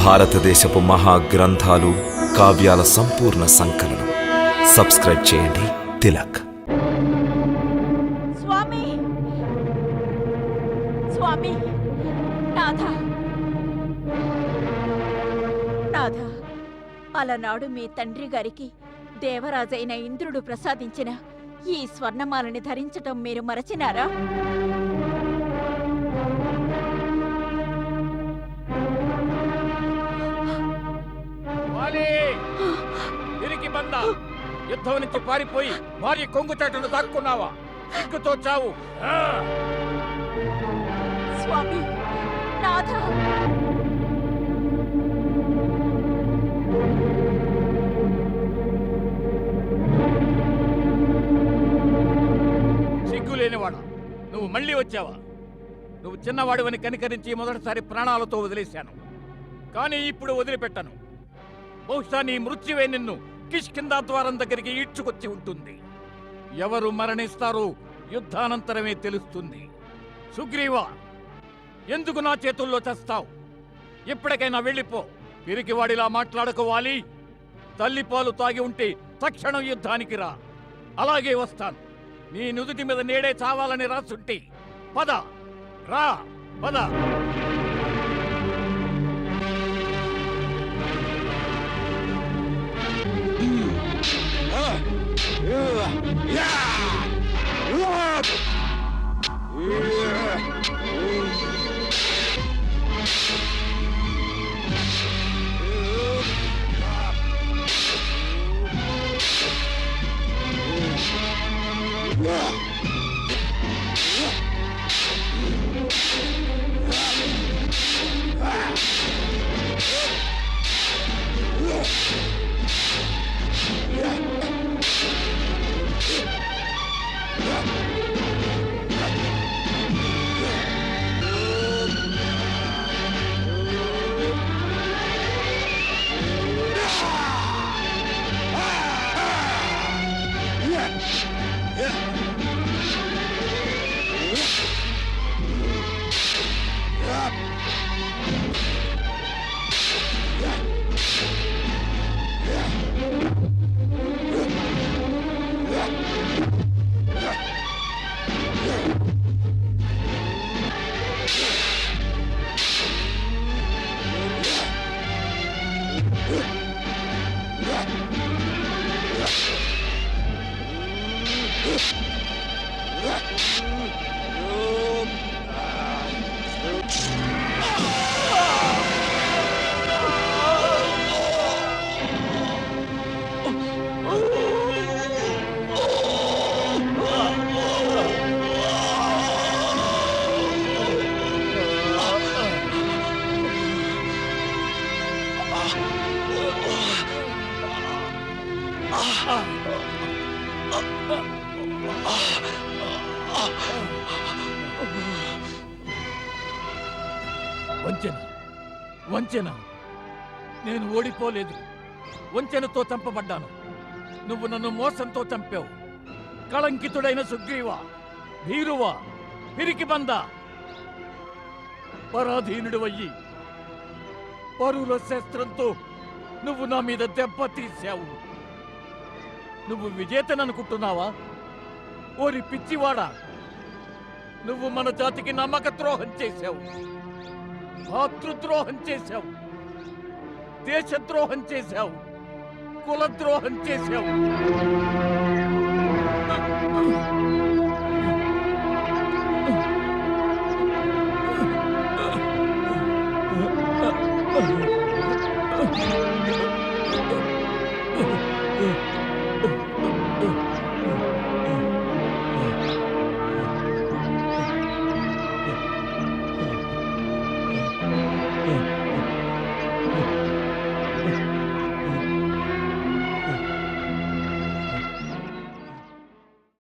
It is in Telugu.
భారతదేశపు మహాగ్రంథాలు, కావ్యాల సంపూర్ణ సంకలనం. సబ్స్క్రైబ్ చేయండి. తిలక్. స్వామి, స్వామి, నాథ, నాథ, అలనాడు మీ తండ్రి గారికి దేవరాజైన ఇంద్రుడు ప్రసాదించిన ఈ స్వర్ణమాలని ధరించటం మీరు మరచినారా? యుద్ధం నుంచి పారిపోయి భార్య కొంగు చాటును దాక్కున్నావా? సిగ్గుతో చావు. స్వామి, నాథ, సిగ్గు లేనివాడా, నువ్వు మళ్ళీ వచ్చావా? నువ్వు చిన్నవాడివని కనికరించి మొదటిసారి ప్రాణాలతో వదిలేశాను, కానీ ఇప్పుడు వదిలిపెట్టను. బహుశా నీ మృత్యువే నిన్ను కిష్కిందా ద్వారం దగ్గరికి ఈడ్చుకొచ్చి ఉంటుంది. ఎవరు మరణిస్తారో యుద్ధానంతరమే తెలుస్తుంది. సుగ్రీవా, ఎందుకు నా చేతుల్లో చస్తావు? ఇప్పటికైనా వెళ్ళిపో. పిరికివాడిలా మాట్లాడుకోవాలి. తల్లిపాలు తాగి ఉంటే తక్షణం యుద్ధానికి రా. అలాగే వస్తాను. నీ నుదుటి మీద నేడే చావాలని రాసుంటే పద, రా, పద. వంచన, వంచన. నేను ఓడిపోలేదు. వంచనతో చంపబడ్డాను. నువ్వు నన్ను మోసంతో చంపావు. కళంకితుడైన సుగ్రీవా, భీరువా, పిరికిబంద, పరాధీనుడు అయ్యి పరుల శస్త్రంతో నువ్వు నా మీద దెబ్బ తీశావు. నువ్వు విజేతననుకుంటున్నావా? ఓరి పిచ్చివాడా, నువ్వు మన జాతికి నమ్మక ద్రోహం చేశావు, మాతృద్రోహం చేశావు, దేశద్రోహం చేశావు, కులద్రోహం చేశావు.